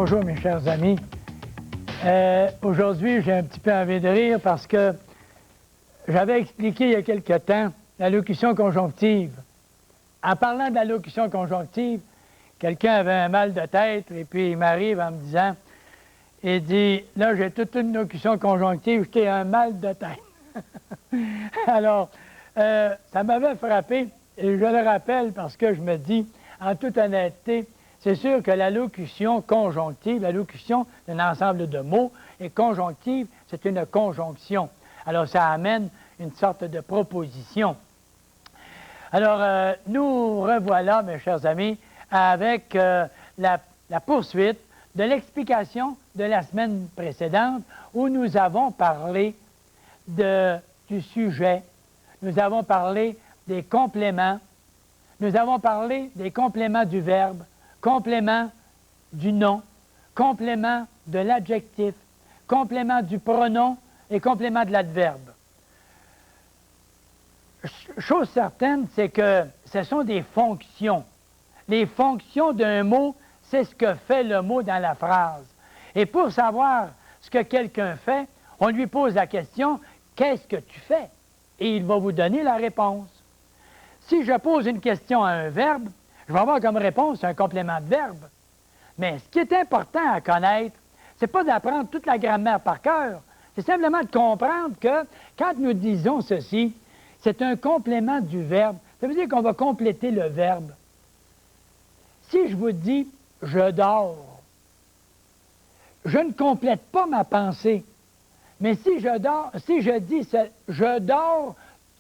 Bonjour mes chers amis. Aujourd'hui, j'ai un petit peu envie de rire parce que j'avais expliqué il y a quelque temps l'allocution conjonctive. En parlant de l'allocution conjonctive, quelqu'un avait un mal de tête et puis il m'arrive en me disant, il dit, là j'ai toute une allocution conjonctive, j'ai un mal de tête. Alors, ça m'avait frappé et je le rappelle parce que je me dis, en toute honnêteté, c'est sûr que l'allocution conjonctive, l'allocution d'un ensemble de mots, et conjonctive, c'est une conjonction. Alors, ça amène une sorte de proposition. Alors, nous revoilà, mes chers amis, avec la poursuite de l'explication de la semaine précédente où nous avons parlé du sujet, nous avons parlé des compléments, nous avons parlé des compléments du verbe, complément du nom, complément de l'adjectif, complément du pronom et complément de l'adverbe. Chose certaine, c'est que ce sont des fonctions. Les fonctions d'un mot, c'est ce que fait le mot dans la phrase. Et pour savoir ce que quelqu'un fait, on lui pose la question « Qu'est-ce que tu fais? » Et il va vous donner la réponse. Si je pose une question à un verbe, je vais avoir comme réponse un complément de verbe. Mais ce qui est important à connaître, ce n'est pas d'apprendre toute la grammaire par cœur, c'est simplement de comprendre que quand nous disons ceci, c'est un complément du verbe. Ça veut dire qu'on va compléter le verbe. Si je vous dis « je dors », je ne complète pas ma pensée. Mais si je dis « je dors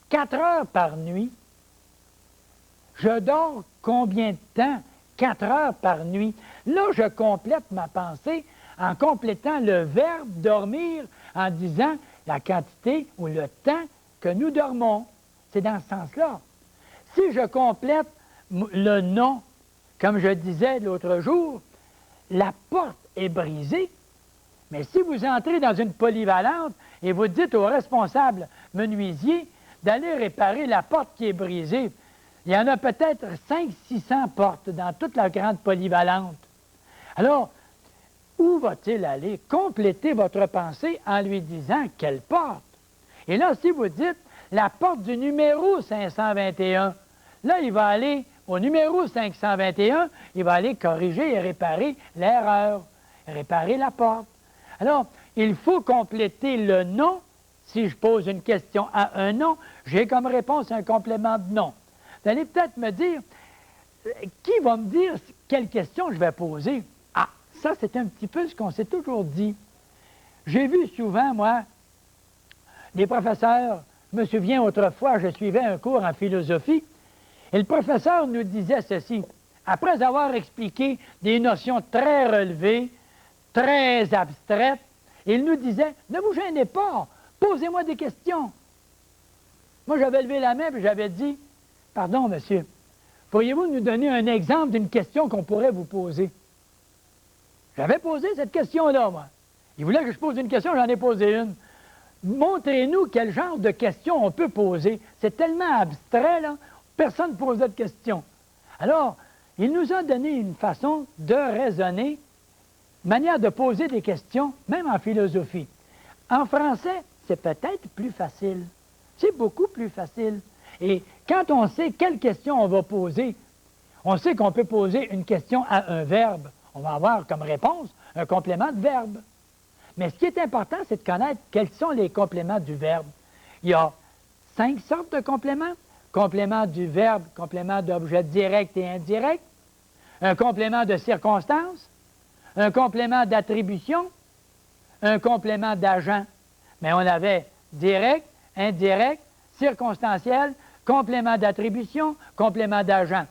4 heures par nuit », je dors combien de temps? 4 heures par nuit. Là, je complète ma pensée en complétant le verbe « dormir » en disant la quantité ou le temps que nous dormons. C'est dans ce sens-là. Si je complète le nom, comme je disais l'autre jour, la porte est brisée, mais si vous entrez dans une polyvalente et vous dites au responsable menuisier d'aller réparer la porte qui est brisée, il y en a peut-être 500-600 portes dans toute la grande polyvalente. Alors, où va-t-il aller? Complétez votre pensée en lui disant quelle porte. Et là, si vous dites la porte du numéro 521, là, il va aller au numéro 521, il va aller corriger et réparer l'erreur, réparer la porte. Alors, il faut compléter le nom. Si je pose une question à un nom, j'ai comme réponse un complément de nom. Vous allez peut-être me dire, qui va me dire quelle question je vais poser? Ah, ça, c'est un petit peu ce qu'on s'est toujours dit. J'ai vu souvent, moi, des professeurs, je me souviens autrefois, je suivais un cours en philosophie, et le professeur nous disait ceci, après avoir expliqué des notions très relevées, très abstraites, il nous disait, ne vous gênez pas, posez-moi des questions. Moi, j'avais levé la main et j'avais dit, pardon, monsieur, pourriez-vous nous donner un exemple d'une question qu'on pourrait vous poser? J'avais posé cette question-là, moi. Il voulait que je pose une question, j'en ai posé une. Montrez-nous quel genre de question on peut poser. C'est tellement abstrait, là, personne ne pose de question. Alors, il nous a donné une façon de raisonner, une manière de poser des questions, même en philosophie. En français, c'est peut-être plus facile. C'est beaucoup plus facile. Et quand on sait quelle question on va poser, on sait qu'on peut poser une question à un verbe. On va avoir comme réponse un complément de verbe. Mais ce qui est important, c'est de connaître quels sont les compléments du verbe. Il y a 5 sortes de compléments. Complément du verbe, complément d'objet direct et indirect, un complément de circonstance, un complément d'attribution, un complément d'agent. Mais on avait direct, indirect, circonstanciel, complément d'attribution, complément d'agent.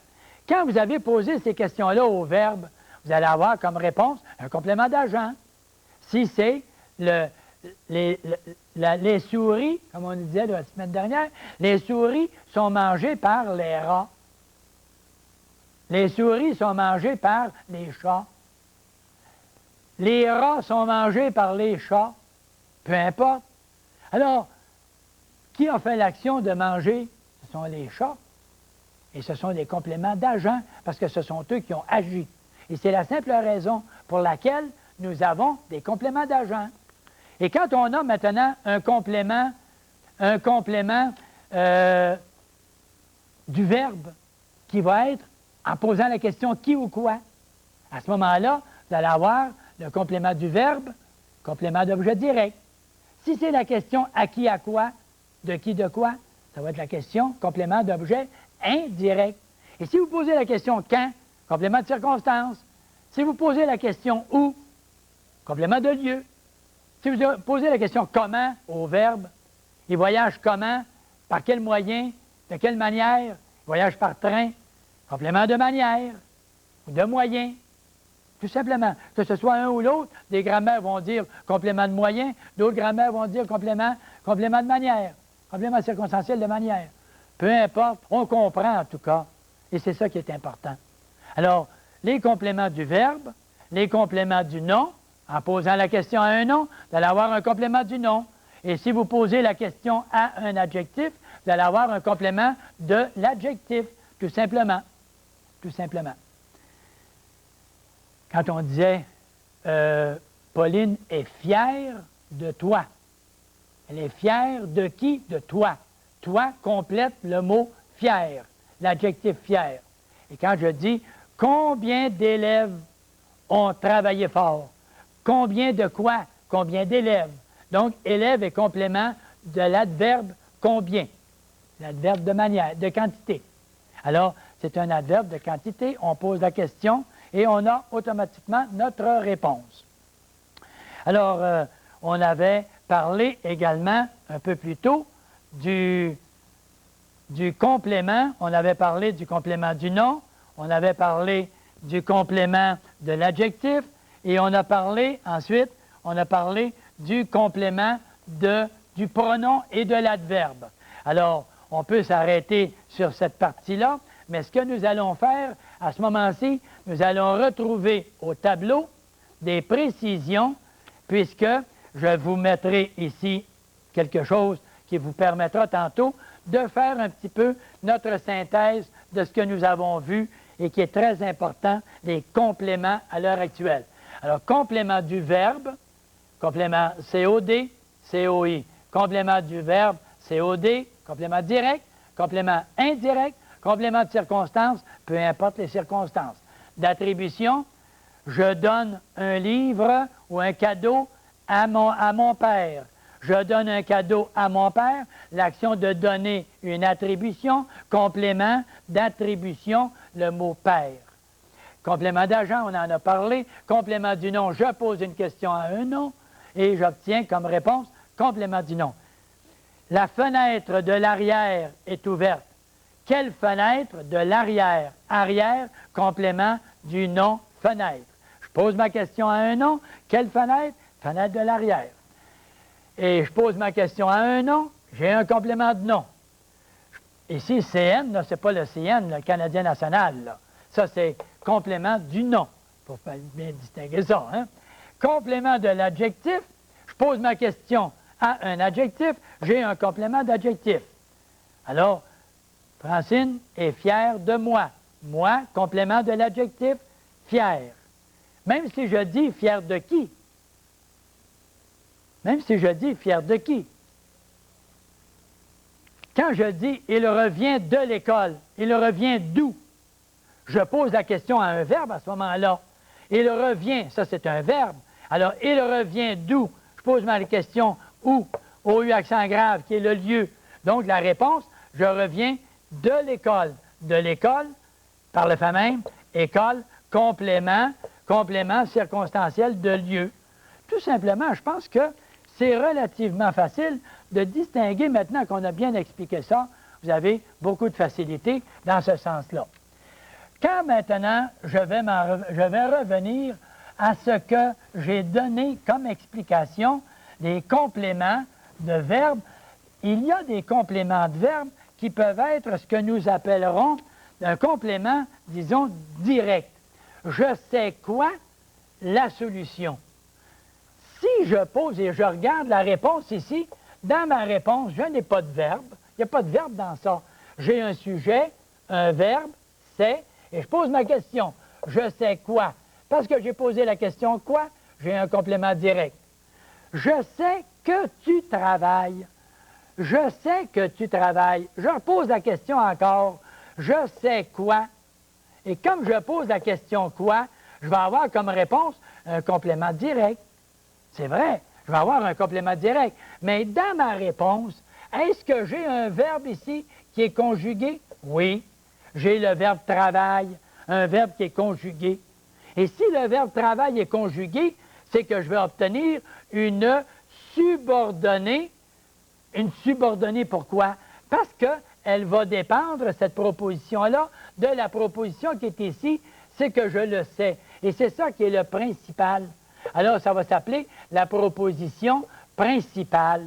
Quand vous avez posé ces questions-là au verbe, vous allez avoir comme réponse un complément d'agent. Si c'est les souris, comme on disait la semaine dernière, les souris sont mangées par les rats. Les souris sont mangées par les chats. Les rats sont mangés par les chats. Peu importe. Alors, qui a fait l'action de manger? Ce sont les chats. Et ce sont des compléments d'agents, parce que ce sont eux qui ont agi. Et c'est la simple raison pour laquelle nous avons des compléments d'agents. Et quand on a maintenant un complément du verbe qui va être en posant la question qui ou quoi, à ce moment-là, vous allez avoir le complément du verbe, complément d'objet direct. Si c'est la question à qui, à quoi, de qui, de quoi, ça va être la question complément d'objet indirect. Et si vous posez la question quand, complément de circonstance. Si vous posez la question où, complément de lieu. Si vous posez la question comment au verbe, il voyage comment, par quel moyen, de quelle manière, il voyage par train, complément de manière ou de moyen. Tout simplement, que ce soit un ou l'autre, des grammaires vont dire complément de moyen, d'autres grammaires vont dire complément de manière, complément circonstanciel de manière. Peu importe, on comprend en tout cas, et c'est ça qui est important. Alors, les compléments du verbe, les compléments du nom, en posant la question à un nom, vous allez avoir un complément du nom. Et si vous posez la question à un adjectif, vous allez avoir un complément de l'adjectif, tout simplement. Tout simplement. Quand on disait Pauline est fière de toi. Elle est fière de qui? De toi. Toi complète le mot fier, l'adjectif fier. Et quand je dis combien d'élèves ont travaillé fort, combien de quoi? Combien d'élèves? Donc, élève est complément de l'adverbe combien, l'adverbe de manière, de quantité. Alors, c'est un adverbe de quantité, on pose la question et on a automatiquement notre réponse. Alors, on avait parlé également un peu plus tôt du complément, on avait parlé du complément du nom, on avait parlé du complément de l'adjectif et on a parlé ensuite, on a parlé du complément du pronom et de l'adverbe. Alors, on peut s'arrêter sur cette partie-là, mais ce que nous allons faire à ce moment-ci, nous allons retrouver au tableau des précisions, puisque je vous mettrai ici quelque chose qui vous permettra tantôt de faire un petit peu notre synthèse de ce que nous avons vu et qui est très important, les compléments à l'heure actuelle. Alors, complément du verbe, complément COD, COI, complément du verbe COD, complément direct, complément indirect, complément de circonstance, peu importe les circonstances. D'attribution, je donne un livre ou un cadeau à mon père. Je donne un cadeau à mon père, l'action de donner une attribution, complément d'attribution, le mot père. Complément d'agent, on en a parlé. Complément du nom, je pose une question à un nom et j'obtiens comme réponse complément du nom. La fenêtre de l'arrière est ouverte. Quelle fenêtre de l'arrière? Arrière, complément du nom fenêtre. Je pose ma question à un nom. Quelle fenêtre? Fenêtre de l'arrière. Et je pose ma question à un nom, j'ai un complément de nom. Ici, CN, ce n'est pas le CN, le Canadien national. Là. Ça, c'est complément du nom. Il faut bien distinguer ça. Hein? Complément de l'adjectif, je pose ma question à un adjectif, j'ai un complément d'adjectif. Alors, Francine est fière de moi. Moi, complément de l'adjectif, fier. Même si je dis fier de qui? Même si je dis fier de qui? Quand je dis « il revient de l'école », il revient d'où? Je pose la question à un verbe à ce moment-là. Il revient, ça c'est un verbe. Alors, il revient d'où? Je pose ma question où? OU accent grave, qui est le lieu. Donc, la réponse, je reviens de l'école. De l'école, par le fait même, école, complément circonstanciel de lieu. Tout simplement, je pense que c'est relativement facile de distinguer, maintenant qu'on a bien expliqué ça, vous avez beaucoup de facilité dans ce sens-là. Quand maintenant, je vais revenir à ce que j'ai donné comme explication des compléments de verbes, il y a des compléments de verbes qui peuvent être ce que nous appellerons un complément, disons, direct. Je sais quoi? La solution. Si je pose et je regarde la réponse ici, dans ma réponse, je n'ai pas de verbe. Il n'y a pas de verbe dans ça. J'ai un sujet, un verbe, c'est, et je pose ma question. Je sais quoi? Parce que j'ai posé la question quoi, j'ai un complément direct. Je sais que tu travailles. Je sais que tu travailles. Je repose la question encore. Je sais quoi. Et comme je pose la question quoi, je vais avoir comme réponse un complément direct. C'est vrai, je vais avoir un complément direct. Mais dans ma réponse, est-ce que j'ai un verbe ici qui est conjugué? Oui. J'ai le verbe travail, un verbe qui est conjugué. Et si le verbe travail est conjugué, c'est que je vais obtenir une subordonnée. Une subordonnée, pourquoi? Parce qu'elle va dépendre, cette proposition-là, de la proposition qui est ici, c'est que je le sais. Et c'est ça qui est le principal. Alors, ça va s'appeler la proposition principale.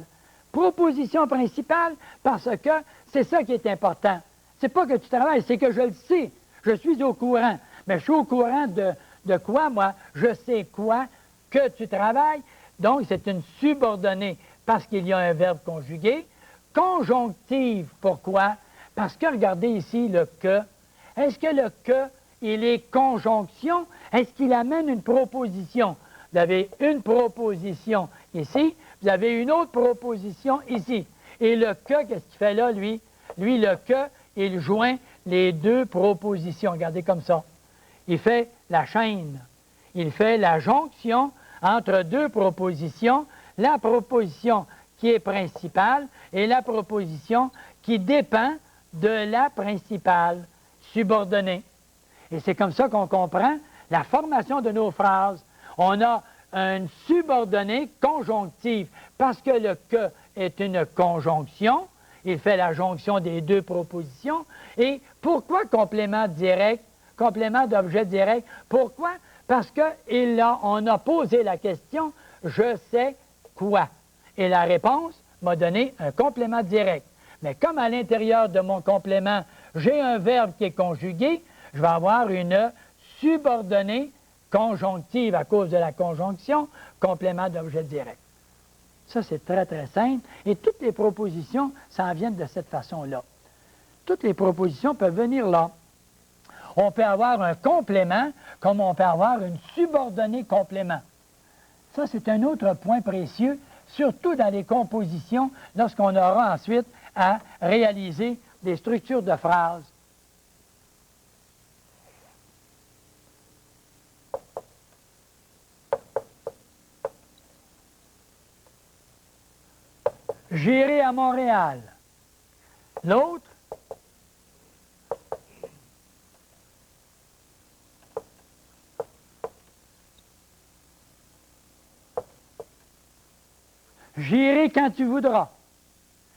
Proposition principale parce que c'est ça qui est important. C'est pas que tu travailles, c'est que je le sais. Je suis au courant. Mais je suis au courant de quoi, moi? Je sais quoi? Que tu travailles. Donc, c'est une subordonnée parce qu'il y a un verbe conjugué. Conjonctive, pourquoi? Parce que, regardez ici le « que ». Est-ce que le « que », il est conjonction? Est-ce qu'il amène une proposition? Vous avez une proposition ici, vous avez une autre proposition ici. Et le « que », qu'est-ce qu'il fait là, lui? Lui, le « que », il joint les deux propositions. Regardez comme ça. Il fait la chaîne. Il fait la jonction entre deux propositions, la proposition qui est principale et la proposition qui dépend de la principale, subordonnée. Et c'est comme ça qu'on comprend la formation de nos phrases. On a une subordonnée conjonctive parce que le « que » est une conjonction. Il fait la jonction des deux propositions. Et pourquoi complément direct, complément d'objet direct? Pourquoi? Parce qu'on a posé la question « je sais quoi ». Et la réponse m'a donné un complément direct. Mais comme à l'intérieur de mon complément, j'ai un verbe qui est conjugué, je vais avoir une subordonnée conjonctive à cause de la conjonction, complément d'objet direct. Ça, c'est très, très simple. Et toutes les propositions s'en viennent de cette façon-là. Toutes les propositions peuvent venir là. On peut avoir un complément comme on peut avoir une subordonnée complément. Ça, c'est un autre point précieux, surtout dans les compositions, lorsqu'on aura ensuite à réaliser des structures de phrases. J'irai à Montréal. L'autre, j'irai quand tu voudras.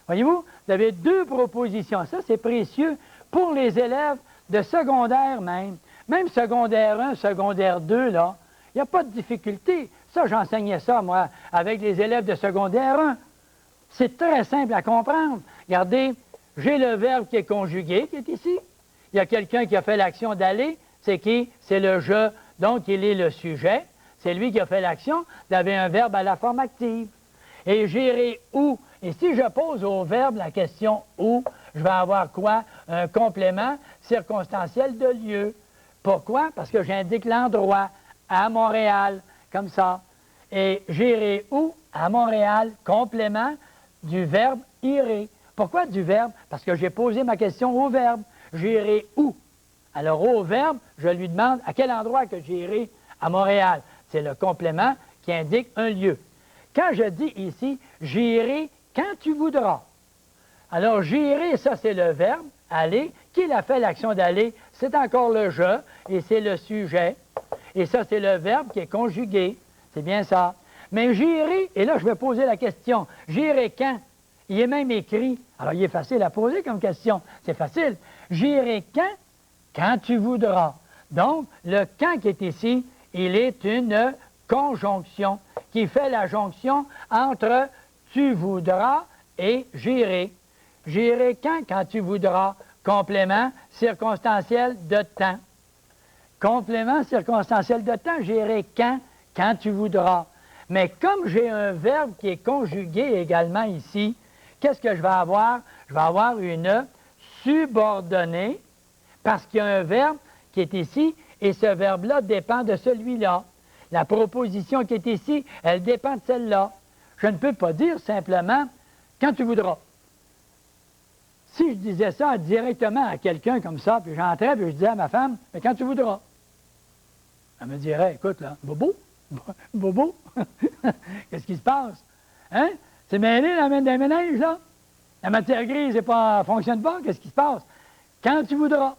Voyez-vous, vous avez deux propositions. Ça, c'est précieux pour les élèves de secondaire même. Même secondaire 1, secondaire 2, là, il n'y a pas de difficulté. Ça, j'enseignais ça, moi, avec les élèves de secondaire 1. C'est très simple à comprendre. Regardez, j'ai le verbe qui est conjugué, qui est ici. Il y a quelqu'un qui a fait l'action d'aller. C'est qui? C'est le « je ». Donc, il est le sujet. C'est lui qui a fait l'action. Vous avez un verbe à la forme active. Et j'irai où? Et si je pose au verbe la question « où », je vais avoir quoi? Un complément circonstanciel de lieu. Pourquoi? Parce que j'indique l'endroit, à Montréal, comme ça. Et j'irai où? À Montréal, complément du verbe « irai ». Pourquoi du verbe? Parce que j'ai posé ma question au verbe. J'irai où? Alors, au verbe, je lui demande à quel endroit que j'irai à Montréal. C'est le complément qui indique un lieu. Quand je dis ici « j'irai quand tu voudras », alors j'irai, ça c'est le verbe « aller ». Qui a fait l'action d'aller? C'est encore le « je » et c'est le sujet. Et ça, c'est le verbe qui est conjugué. C'est bien ça. Mais j'irai, et là, je vais poser la question. J'irai quand? Il est même écrit. Alors, il est facile à poser comme question. C'est facile. J'irai quand? Quand tu voudras. Donc, le « quand » qui est ici, il est une conjonction qui fait la jonction entre « tu voudras » et « j'irai ». J'irai quand tu voudras. Complément circonstanciel de temps. Complément circonstanciel de temps, j'irai quand tu voudras. Mais comme j'ai un verbe qui est conjugué également ici, qu'est-ce que je vais avoir? Je vais avoir une subordonnée parce qu'il y a un verbe qui est ici et ce verbe-là dépend de celui-là. La proposition qui est ici, elle dépend de celle-là. Je ne peux pas dire simplement « quand tu voudras ». Si je disais ça directement à quelqu'un comme ça, puis j'entrais, puis je disais à ma femme « mais quand tu voudras », elle me dirait « écoute, là, bobo, bobo, qu'est-ce qui se passe? Hein? C'est mêlé dans le ménage, là? La matière grise ne fonctionne pas, qu'est-ce qui se passe? Quand tu voudras. »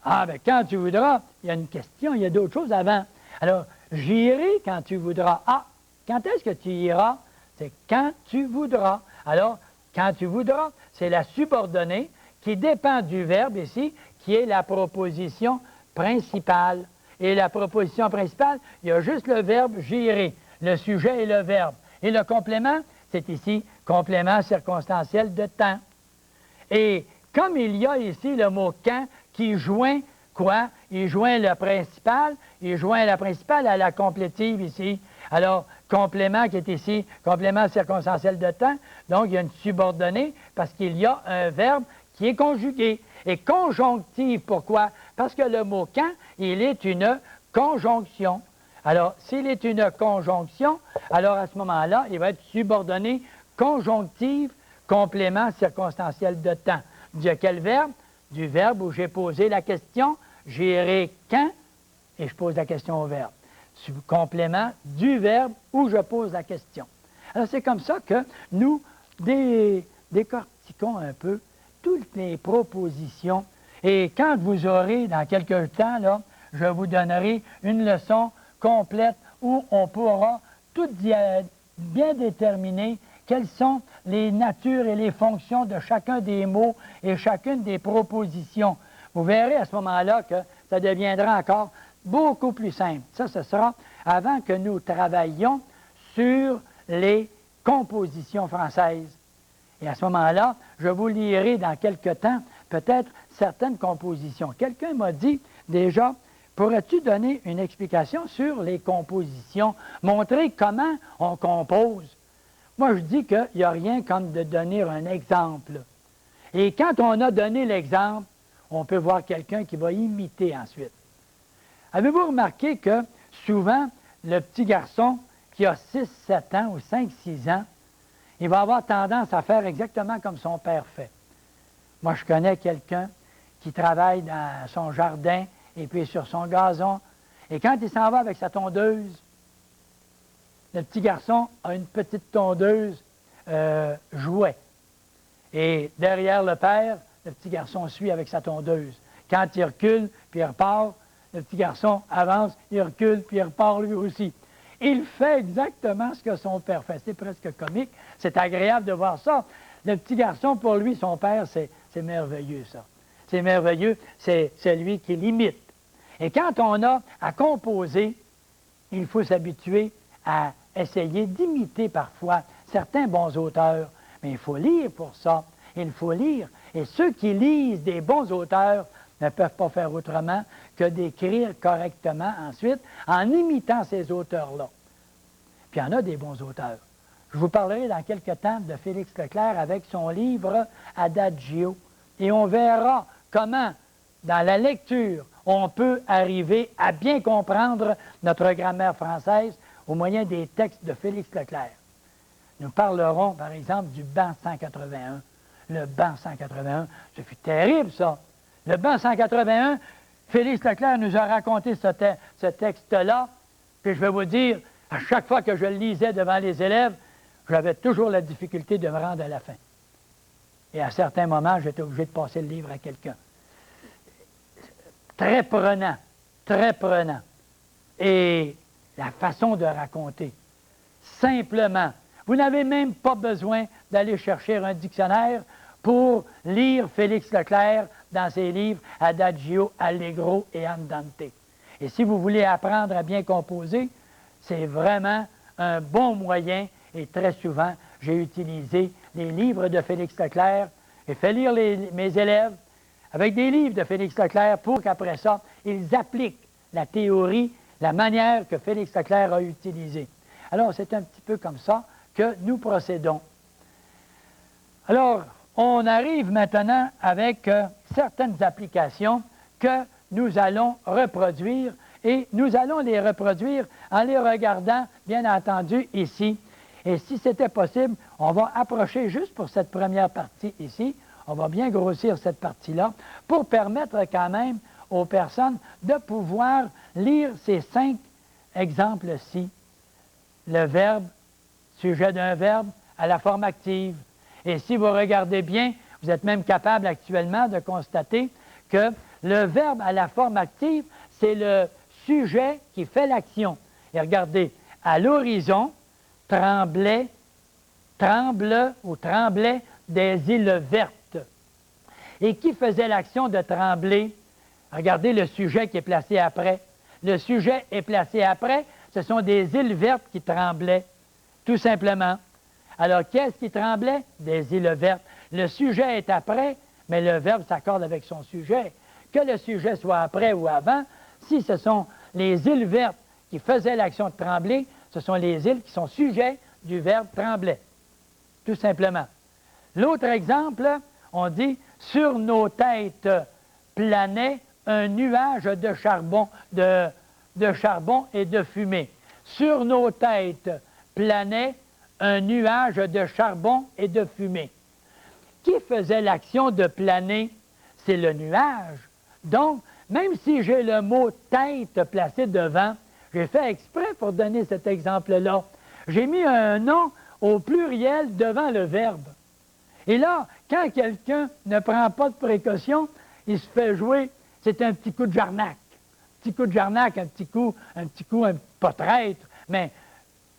Ah, bien, quand tu voudras, il y a une question, il y a d'autres choses avant. Alors, j'irai quand tu voudras. Ah, quand est-ce que tu iras? C'est quand tu voudras. Alors, quand tu voudras, c'est la subordonnée qui dépend du verbe ici, qui est la proposition principale. Et la proposition principale, il y a juste le verbe j'irai. Le sujet et le verbe. Et le complément, c'est ici complément circonstanciel de temps. Et comme il y a ici le mot quand qui joint quoi? Il joint le principal, il joint la principale à la complétive ici. Alors, complément qui est ici, complément circonstanciel de temps, donc il y a une subordonnée parce qu'il y a un verbe qui est conjugué. Et conjonctive, pourquoi? Parce que le mot quand, il est une conjonction. Alors, s'il est une conjonction, alors à ce moment-là, il va être subordonné conjonctive, complément circonstanciel de temps. De quel verbe? Du verbe où j'ai posé la question, j'irai quand, et je pose la question au verbe. Complément du verbe où je pose la question. Alors, c'est comme ça que nous décortiquons un peu toutes les propositions. Et quand vous aurez, dans quelques temps, là, je vous donnerai une leçon complète où on pourra tout bien déterminer quelles sont les natures et les fonctions de chacun des mots et chacune des propositions. Vous verrez à ce moment-là que ça deviendra encore beaucoup plus simple. Ça, ce sera avant que nous travaillions sur les compositions françaises. Et à ce moment-là, je vous lirai dans quelque temps peut-être certaines compositions. Quelqu'un m'a dit déjà, pourrais-tu donner une explication sur les compositions, montrer comment on compose? Moi, je dis qu'il n'y a rien comme de donner un exemple. Et quand on a donné l'exemple, on peut voir quelqu'un qui va imiter ensuite. Avez-vous remarqué que souvent, le petit garçon qui a 6, 7 ans ou 5, 6 ans, il va avoir tendance à faire exactement comme son père fait. Moi, je connais quelqu'un qui travaille dans son jardin et puis sur son gazon. Et quand il s'en va avec sa tondeuse, le petit garçon a une petite tondeuse jouet. Et derrière le père, le petit garçon suit avec sa tondeuse. Quand il recule, puis il repart, le petit garçon avance, il recule, puis il repart lui aussi. Il fait exactement ce que son père fait. C'est presque comique. C'est agréable de voir ça. Le petit garçon, pour lui, son père, c'est merveilleux, ça. C'est merveilleux, c'est lui qui l'imite. Et quand on a à composer, il faut s'habituer à essayer d'imiter parfois certains bons auteurs. Mais il faut lire pour ça. Il faut lire. Et ceux qui lisent des bons auteurs ne peuvent pas faire autrement que d'écrire correctement ensuite en imitant ces auteurs-là. Puis il y en a des bons auteurs. Je vous parlerai dans quelques temps de Félix Leclerc avec son livre Adagio. Et on verra comment, dans la lecture, on peut arriver à bien comprendre notre grammaire française au moyen des textes de Félix Leclerc. Nous parlerons, par exemple, du banc 181. Le banc 181, ce fut terrible, ça. Le banc 181, Félix Leclerc nous a raconté ce texte-là, puis je vais vous dire, à chaque fois que je le lisais devant les élèves, j'avais toujours la difficulté de me rendre à la fin. Et à certains moments, j'étais obligé de passer le livre à quelqu'un. Très prenant, très prenant. Et la façon de raconter, simplement. Vous n'avez même pas besoin d'aller chercher un dictionnaire pour lire Félix Leclerc dans ses livres Adagio, Allegro et Andante. Et si vous voulez apprendre à bien composer, c'est vraiment un bon moyen. Et très souvent, j'ai utilisé les livres de Félix Leclerc et fait lire mes élèves avec des livres de Félix Leclerc pour qu'après ça, ils appliquent la théorie, la manière que Félix Leclerc a utilisée. Alors, c'est un petit peu comme ça que nous procédons. Alors, on arrive maintenant avec certaines applications que nous allons reproduire et nous allons les reproduire en les regardant, bien entendu, ici. Et si c'était possible, on va approcher juste pour cette première partie ici. On va bien grossir cette partie-là pour permettre quand même aux personnes de pouvoir lire ces 5 exemples-ci. Le verbe, sujet d'un verbe à la forme active. Et si vous regardez bien, vous êtes même capable actuellement de constater que le verbe à la forme active, c'est le sujet qui fait l'action. Et regardez, à l'horizon, tremble ou tremblait des îles vertes. Et qui faisait l'action de trembler? Regardez le sujet qui est placé après. Le sujet est placé après, ce sont des îles vertes qui tremblaient, tout simplement. Alors, qu'est-ce qui tremblait? Des îles vertes. Le sujet est après, mais le verbe s'accorde avec son sujet. Que le sujet soit après ou avant, si ce sont les îles vertes qui faisaient l'action de trembler, ce sont les îles qui sont sujets du verbe trembler, tout simplement. L'autre exemple, on dit « Sur nos têtes planait un nuage de charbon, de charbon et de fumée. » Sur nos têtes planait un nuage de charbon et de fumée. Qui faisait l'action de planer? C'est le nuage. Donc, même si j'ai le mot « tête » placé devant, j'ai fait exprès pour donner cet exemple-là. J'ai mis un nom au pluriel devant le verbe. Et là, quand quelqu'un ne prend pas de précaution, il se fait jouer, c'est un petit coup de jarnac. Un petit coup de jarnac, un petit coup, pas traître, mais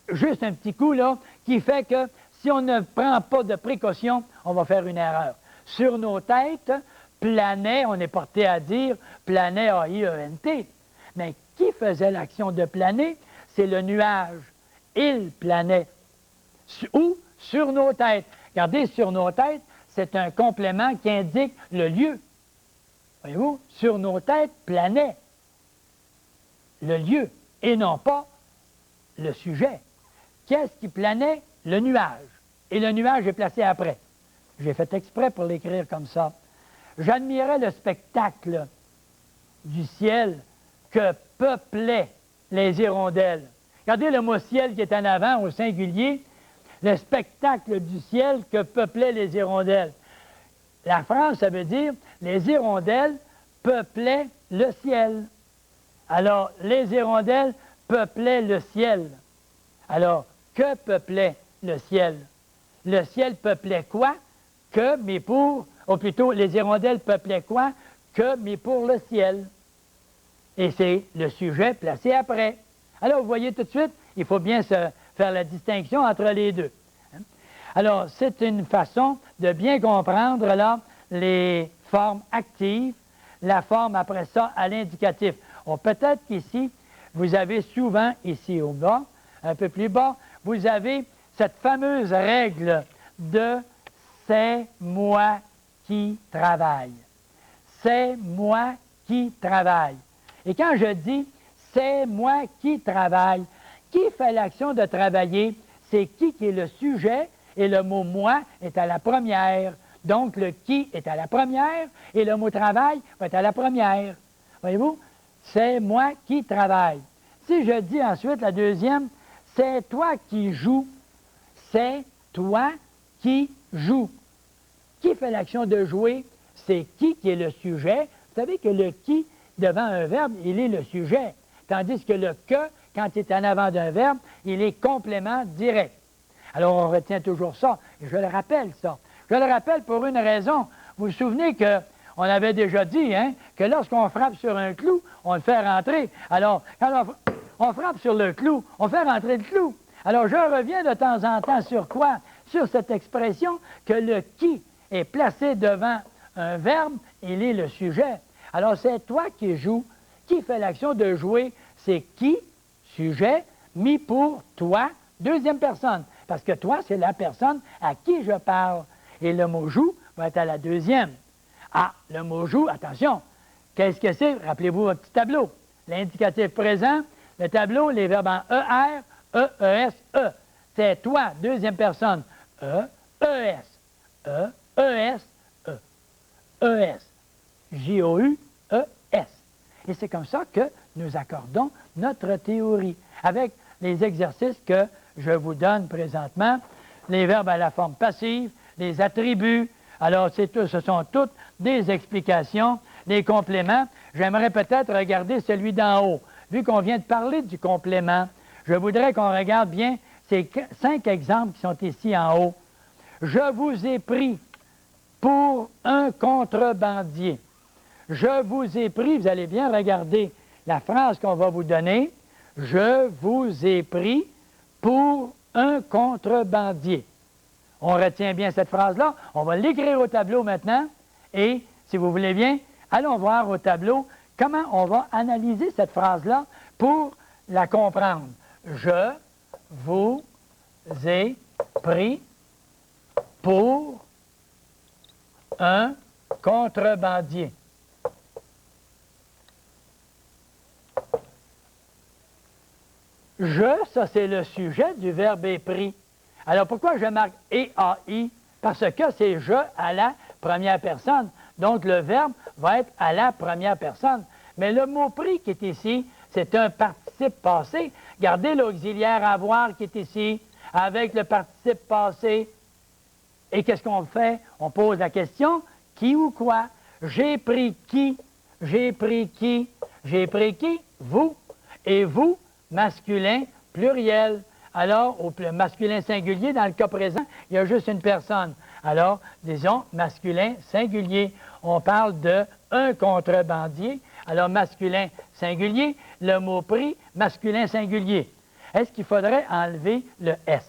juste un petit coup, là, qui fait que si on ne prend pas de précaution, on va faire une erreur. Sur nos têtes, planait, on est porté à dire, planait, A-I-E-N-T. Mais qui faisait l'action de planer? C'est le nuage. Il planait. Ou sur nos têtes. Regardez, sur nos têtes, c'est un complément qui indique le lieu. Voyez-vous? Sur nos têtes planait le lieu et non pas le sujet. Qu'est-ce qui planait? Le nuage. Et le nuage est placé après. J'ai fait exprès pour l'écrire comme ça. J'admirais le spectacle du ciel que peuplaient les hirondelles. Regardez le mot « ciel » qui est en avant, au singulier. Le spectacle du ciel que peuplaient les hirondelles. La phrase, ça veut dire « les hirondelles peuplaient le ciel ». Alors, les hirondelles peuplaient le ciel. Alors, que peuplait le ciel? Le ciel peuplait quoi? Que, mais pour... Ou plutôt, les hirondelles peuplaient quoi? Que, mais pour le ciel. Et c'est le sujet placé après. Alors, vous voyez tout de suite, il faut bien faire la distinction entre les deux. Alors, c'est une façon de bien comprendre, là, les formes actives, la forme après ça à l'indicatif. Peut-être qu'ici, vous avez souvent, ici au bas, un peu plus bas, vous avez cette fameuse règle de « c'est moi qui travaille ». C'est moi qui travaille. Et quand je dis « c'est moi qui travaille », qui fait l'action de travailler? C'est qui est le sujet et le mot « moi » est à la première. Donc, le « qui » est à la première et le mot « travail » va être à la première. Voyez-vous? C'est moi qui travaille. Si je dis ensuite la deuxième, c'est toi qui joues. C'est toi qui joues. Qui fait l'action de jouer? C'est qui est le sujet. Vous savez que le qui, devant un verbe, il est le sujet. Tandis que le que, quand il est en avant d'un verbe, il est complément direct. Alors, on retient toujours ça. Et je le rappelle, ça. Je le rappelle pour une raison. Vous vous souvenez qu'on avait déjà dit, hein, que lorsqu'on frappe sur un clou, on le fait rentrer. Alors, quand on frappe sur le clou, on fait rentrer le clou. Alors, je reviens de temps en temps sur quoi? Sur cette expression que le « qui » est placé devant un verbe, il est le sujet. Alors, c'est toi qui joues. Qui fait l'action de jouer? C'est qui, sujet, mis pour toi, deuxième personne. Parce que toi, c'est la personne à qui je parle. Et le mot « joue » va être à la deuxième. Ah, le mot « joue », attention, qu'est-ce que c'est? Rappelez-vous votre petit tableau. L'indicatif présent, le tableau, les verbes en ER, E-E-S-E. C'est toi, deuxième personne. E-E-S. E-E-S. E-E-S. J-O-U-E-S. Et c'est comme ça que nous accordons notre théorie, avec les exercices que je vous donne présentement, les verbes à la forme passive, les attributs. Alors, ce sont toutes des explications, des compléments. J'aimerais peut-être regarder celui d'en haut. Vu qu'on vient de parler du complément, je voudrais qu'on regarde bien ces 5 exemples qui sont ici en haut. Je vous ai pris pour un contrebandier. Je vous ai pris, vous allez bien regarder la phrase qu'on va vous donner. Je vous ai pris pour un contrebandier. On retient bien cette phrase-là. On va l'écrire au tableau maintenant. Et, si vous voulez bien, allons voir au tableau comment on va analyser cette phrase-là pour la comprendre. Je vous ai pris pour un contrebandier. Je, ça c'est le sujet du verbe est pris. Alors pourquoi je marque EAI? Parce que c'est je à la première personne. Donc le verbe va être à la première personne. Mais le mot pris qui est ici, c'est un participe passé. Regardez l'auxiliaire avoir qui est ici, avec le participe passé. Et qu'est-ce qu'on fait? On pose la question, qui ou quoi? J'ai pris qui? J'ai pris qui? J'ai pris qui? Vous. Et vous, masculin, pluriel. Alors, au masculin singulier, dans le cas présent, il y a juste une personne. Alors, disons, masculin singulier. On parle de un contrebandier. Alors, masculin singulier, le mot pris, masculin singulier. Est-ce qu'il faudrait enlever le S?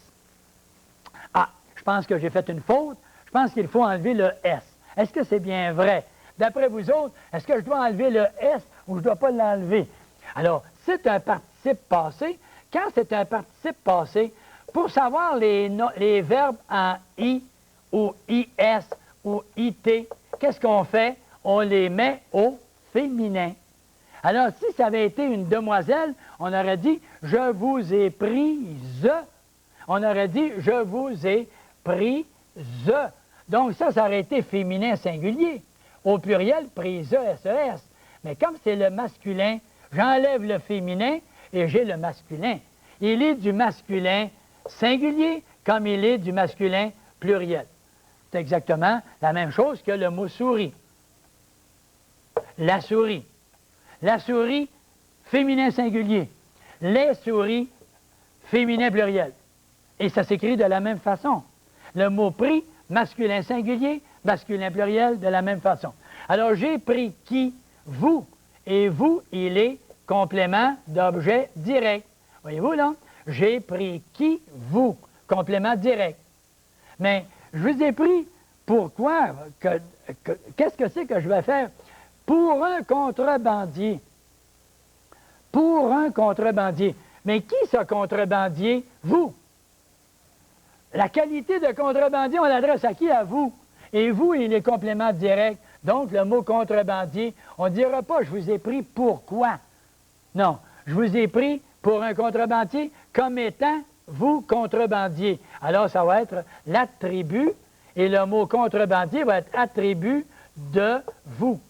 Ah, je pense que j'ai fait une faute. Je pense qu'il faut enlever le S. Est-ce que c'est bien vrai? D'après vous autres, est-ce que je dois enlever le S ou je ne dois pas l'enlever? Alors, c'est un participe passé. Quand c'est un participe passé, pour savoir les verbes en I ou IS ou IT, qu'est-ce qu'on fait? On les met au féminin. Alors, si ça avait été une demoiselle, on aurait dit « je vous ai prise ». On aurait dit « je vous ai prise ». Donc, ça aurait été féminin singulier. Au pluriel, prise, S-E-S. Mais comme c'est le masculin, j'enlève le féminin et j'ai le masculin. Il est du masculin singulier comme il est du masculin pluriel. C'est exactement la même chose que le mot souris. La souris. La souris, féminin singulier. Les souris, féminin pluriel. Et ça s'écrit de la même façon. Le mot pris, masculin singulier, masculin pluriel, de la même façon. Alors, j'ai pris qui? Vous. Et vous, il est complément d'objet direct. Voyez-vous, là? J'ai pris qui? Vous. Complément direct. Mais je vous ai pris pourquoi? Qu'est-ce que c'est que je vais faire? Pour un contrebandier. Pour un contrebandier. Mais qui ce contrebandier? Vous. La qualité de contrebandier, on l'adresse à qui? À vous. Et vous, il est complément direct. Donc, le mot contrebandier, on ne dira pas « je vous ai pris pourquoi ». Non, je vous ai pris pour un contrebandier comme étant vous contrebandier. Alors, ça va être l'attribut, et le mot contrebandier va être attribut de vous.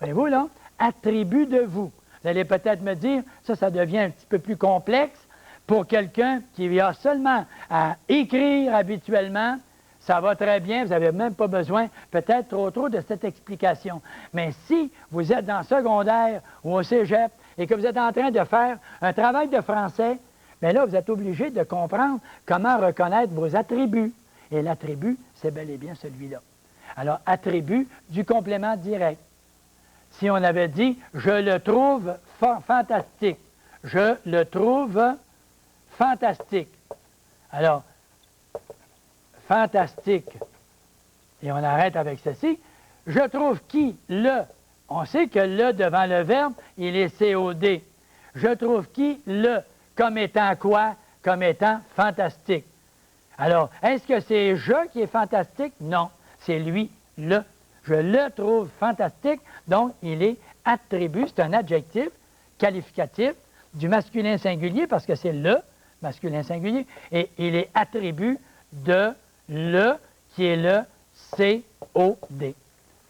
Voyez-vous, là? Attribut de vous. Vous allez peut-être me dire, ça devient un petit peu plus complexe pour quelqu'un qui a seulement à écrire habituellement. Ça va très bien, vous n'avez même pas besoin peut-être trop de cette explication. Mais si vous êtes dans le secondaire ou au cégep et que vous êtes en train de faire un travail de français, bien là, vous êtes obligé de comprendre comment reconnaître vos attributs. Et l'attribut, c'est bel et bien celui-là. Alors, attribut du complément direct. Si on avait dit « je le trouve fantastique », je le trouve fantastique. Alors, fantastique. Et on arrête avec ceci. Je trouve qui? Le. On sait que le devant le verbe, il est COD. Je trouve qui? Le. Comme étant quoi? Comme étant fantastique. Alors, est-ce que c'est je qui est fantastique? Non, c'est lui, le. Je le trouve fantastique, donc il est attribut, c'est un adjectif qualificatif du masculin singulier parce que c'est le masculin singulier, et il est attribut de le qui est le COD,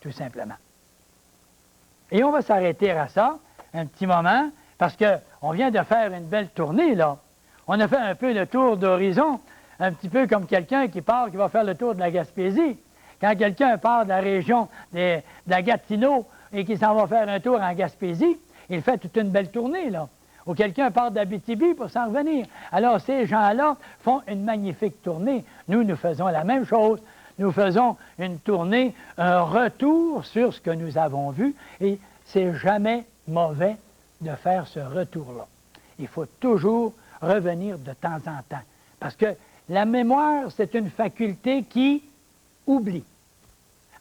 tout simplement. Et on va s'arrêter à ça. un petit moment, parce qu'on vient de faire une belle tournée, là. On a fait un peu le tour d'horizon, un petit peu comme quelqu'un qui part, qui va faire le tour de la Gaspésie. Quand quelqu'un part de la région de la Gatineau et qui s'en va faire un tour en Gaspésie, il fait toute une belle tournée, là. Ou quelqu'un part d'Abitibi pour s'en revenir. Alors, ces gens-là font une magnifique tournée. Nous faisons la même chose. Nous faisons une tournée, un retour sur ce que nous avons vu, et c'est jamais mauvais de faire ce retour-là. Il faut toujours revenir de temps en temps, parce que la mémoire, c'est une faculté qui oublie.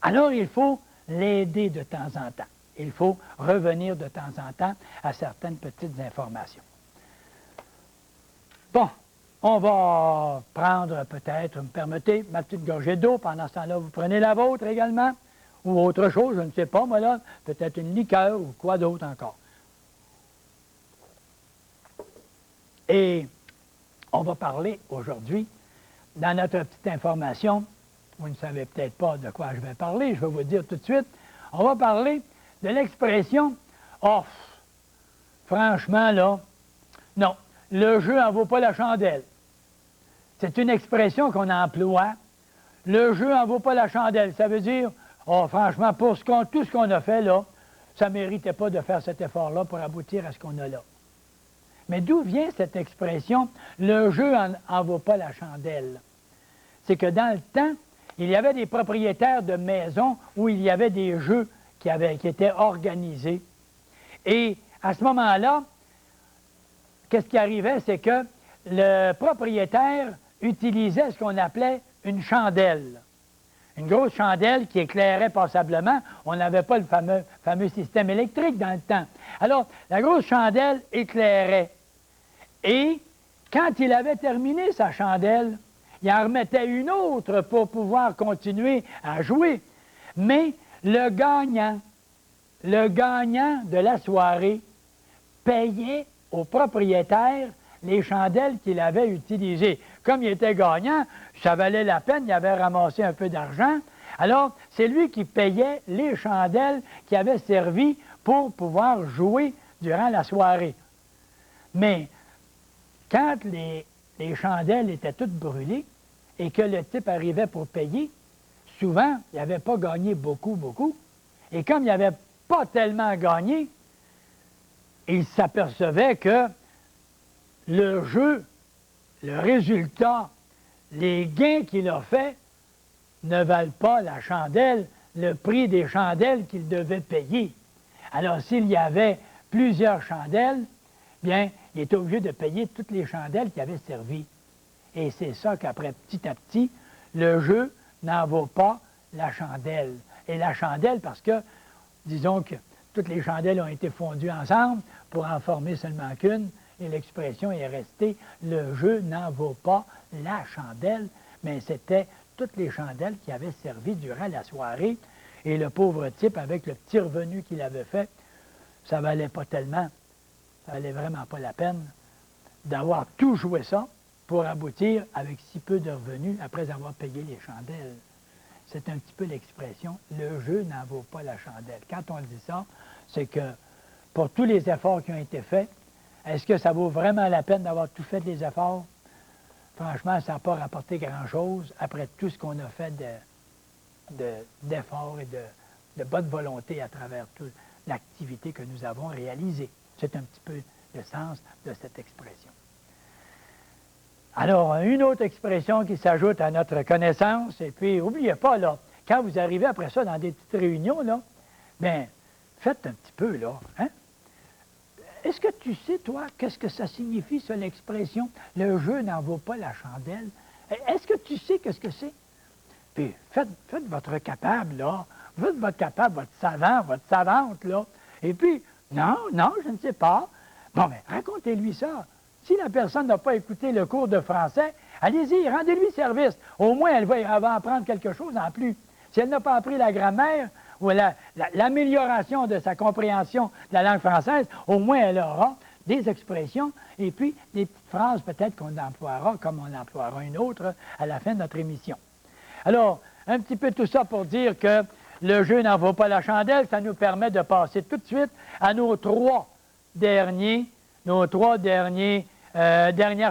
Alors, il faut l'aider de temps en temps. Il faut revenir de temps en temps à certaines petites informations. Bon, on va prendre peut-être, me permettez, ma petite gorgée d'eau. Pendant ce temps-là, vous prenez la vôtre également, ou autre chose, je ne sais pas, moi là, peut-être une liqueur ou quoi d'autre encore. Et on va parler aujourd'hui, dans notre petite information, vous ne savez peut-être pas de quoi je vais parler, je vais vous le dire tout de suite, on va parler de l'expression « Oh, franchement, là, non, le jeu n'en vaut pas la chandelle. » C'est une expression qu'on emploie. Le jeu n'en vaut pas la chandelle. Ça veut dire « Oh, franchement, pour tout ce qu'on a fait, là, ça ne méritait pas de faire cet effort-là pour aboutir à ce qu'on a là. » Mais d'où vient cette expression « Le jeu n'en vaut pas la chandelle » ? C'est que dans le temps, il y avait des propriétaires de maisons où il y avait des jeux qui étaient organisés. Et à ce moment-là, qu'est-ce qui arrivait? C'est que le propriétaire utilisait ce qu'on appelait une chandelle. Une grosse chandelle qui éclairait passablement. On n'avait pas le fameux système électrique dans le temps. Alors, la grosse chandelle éclairait. Et quand il avait terminé sa chandelle, il en remettait une autre pour pouvoir continuer à jouer. Mais le gagnant de la soirée payait au propriétaire les chandelles qu'il avait utilisées. Comme il était gagnant, ça valait la peine, il avait ramassé un peu d'argent. Alors, c'est lui qui payait les chandelles qui avaient servi pour pouvoir jouer durant la soirée. Mais quand les chandelles étaient toutes brûlées et que le type arrivait pour payer, souvent, il n'avait pas gagné beaucoup. Et comme il n'avait pas tellement gagné, il s'apercevait que le jeu, le résultat, les gains qu'il a faits ne valent pas la chandelle, le prix des chandelles qu'il devait payer. Alors, s'il y avait plusieurs chandelles, bien, il était obligé de payer toutes les chandelles qui avaient servi. Et c'est ça qu'après, petit à petit, le jeu n'en vaut pas la chandelle. Et la chandelle, parce que, disons que toutes les chandelles ont été fondues ensemble pour en former seulement qu'une, et l'expression est restée, le jeu n'en vaut pas la chandelle, mais c'était toutes les chandelles qui avaient servi durant la soirée, et le pauvre type, avec le petit revenu qu'il avait fait, ça valait pas tellement, ça valait vraiment pas la peine d'avoir tout joué ça pour aboutir avec si peu de revenus après avoir payé les chandelles. C'est un petit peu l'expression « le jeu n'en vaut pas la chandelle ». Quand on dit ça, c'est que pour tous les efforts qui ont été faits, est-ce que ça vaut vraiment la peine d'avoir tout fait les efforts? Franchement, ça n'a pas rapporté grand-chose après tout ce qu'on a fait d'efforts et de bonne volonté à travers toute l'activité que nous avons réalisée. C'est un petit peu le sens de cette expression. Alors, une autre expression qui s'ajoute à notre connaissance, et puis, n'oubliez pas, là, quand vous arrivez après ça dans des petites réunions, là, bien, faites un petit peu, là, hein? Est-ce que tu sais, toi, qu'est-ce que ça signifie, ça, l'expression « le jeu n'en vaut pas la chandelle » ? Est-ce que tu sais qu'est-ce que c'est? Puis, faites votre capable, là. Faites votre capable, votre savant, votre savante, là. Et puis, non, je ne sais pas. Bon, mais racontez-lui ça. Si la personne n'a pas écouté le cours de français, allez-y, rendez-lui service. Au moins, elle va apprendre quelque chose en plus. Si elle n'a pas appris la grammaire ou l'amélioration de sa compréhension de la langue française, au moins elle aura des expressions et puis des petites phrases peut-être qu'on emploiera comme on emploiera une autre à la fin de notre émission. Alors, un petit peu tout ça pour dire que le jeu n'en vaut pas la chandelle. Ça nous permet de passer tout de suite à nos trois dernières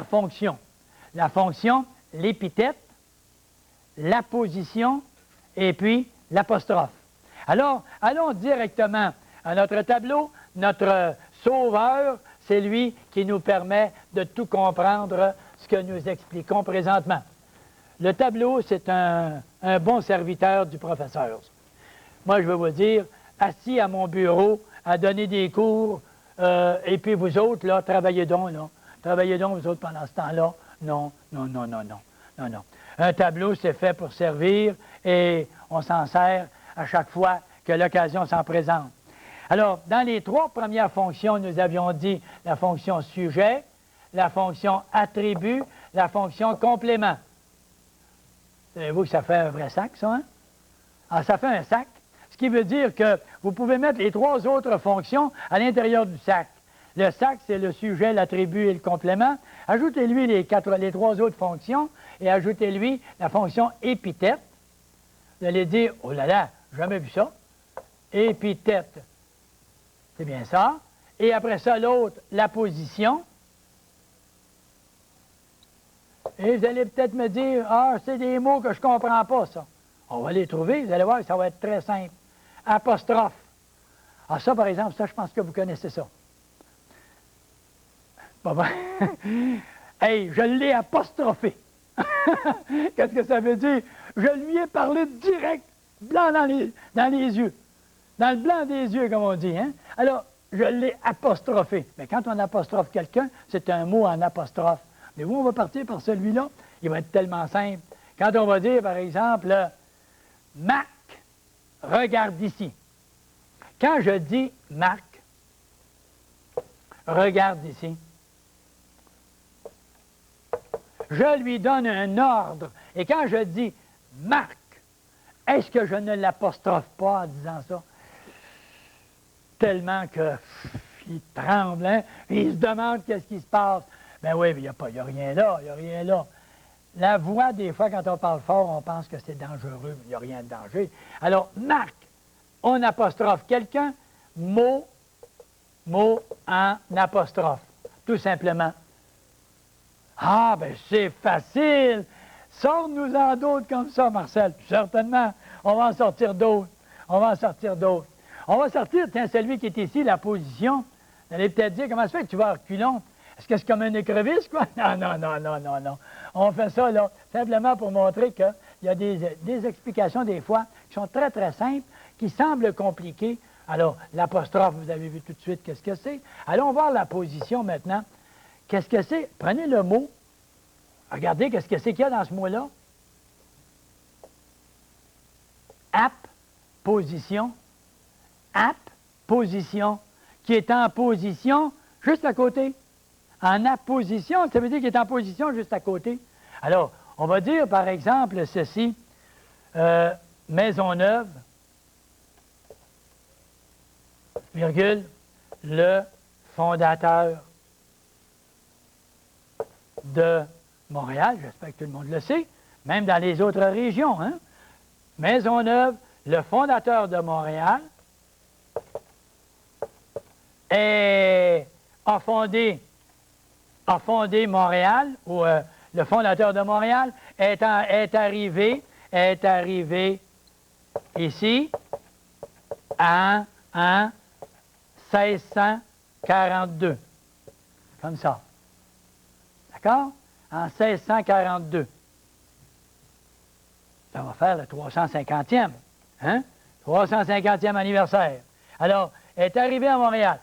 fonctions. La fonction, l'épithète, la position et puis l'apostrophe. Alors, allons directement à notre tableau. Notre sauveur, c'est lui qui nous permet de tout comprendre ce que nous expliquons présentement. Le tableau, c'est un bon serviteur du professeur. Moi, je veux vous dire, assis à mon bureau, à donner des cours, et puis vous autres, là, travaillez donc, là. Travaillez donc, vous autres, pendant ce temps-là. Non, non, non, non, non, non, non. Un tableau, c'est fait pour servir, et on s'en sert à chaque fois que l'occasion s'en présente. Alors, dans les trois premières fonctions, nous avions dit la fonction sujet, la fonction attribut, la fonction complément. Savez-vous que ça fait un vrai sac, ça, hein? Alors, ça fait un sac, ce qui veut dire que vous pouvez mettre les trois autres fonctions à l'intérieur du sac. Le sac, c'est le sujet, l'attribut et le complément. Ajoutez-lui les trois autres fonctions et ajoutez-lui la fonction épithète. Vous allez dire, oh là là, jamais vu ça. Épithète, c'est bien ça. Et après ça, l'autre, la position. Et vous allez peut-être me dire, ah, c'est des mots que je ne comprends pas, ça. On va les trouver, vous allez voir, ça va être très simple. Apostrophe. Ah, ça, par exemple, ça, je pense que vous connaissez ça. Bon, ben, hey, je l'ai apostrophé. Qu'est-ce que ça veut dire? Je lui ai parlé direct, blanc dans les yeux. Dans le blanc des yeux, comme on dit, hein? Alors, je l'ai apostrophé. Mais quand on apostrophe quelqu'un, c'est un mot en apostrophe. Mais où on va partir par celui-là? Il va être tellement simple. Quand on va dire, par exemple, Marc, regarde ici. Quand je dis Marc, regarde ici, je lui donne un ordre. Et quand je dis Marc, est-ce que je ne l'apostrophe pas en disant ça? Tellement qu'il tremble, hein? Il se demande qu'est-ce qui se passe. Ben oui, mais il n'y a rien là, il n'y a rien là. La voix, des fois, quand on parle fort, on pense que c'est dangereux, mais il n'y a rien de danger. Alors, Marc, on apostrophe quelqu'un, mot en apostrophe, tout simplement. Ah, ben c'est facile! Sors-nous-en d'autres comme ça, Marcel. Certainement, on va en sortir d'autres. On va sortir, tiens, celui qui est ici, la position. Vous allez peut-être dire, comment ça fait que tu vas à reculons? Est-ce que c'est comme une écrevisse, quoi? Non, non, non, non, non, non. On fait ça, là, simplement pour montrer qu'il y a des explications, des fois, qui sont très, très simples, qui semblent compliquées. Alors, l'apostrophe, vous avez vu tout de suite qu'est-ce que c'est. Allons voir la position maintenant. Qu'est-ce que c'est? Prenez le mot. Regardez qu'est-ce que c'est qu'il y a dans ce mot-là. Ap, position. Ap, position. Qui est en position juste à côté. En apposition, ça veut dire qu'il est en position juste à côté. Alors, on va dire, par exemple, ceci. Maisonneuve, virgule, le fondateur de Montréal, j'espère que tout le monde le sait, même dans les autres régions, hein? Maisonneuve, le fondateur de Montréal, a fondé Montréal, ou le fondateur de Montréal est arrivé ici en 1642. Comme ça. D'accord? En 1642. Ça va faire le 350e. Hein? 350e anniversaire. Alors, est arrivé à Montréal.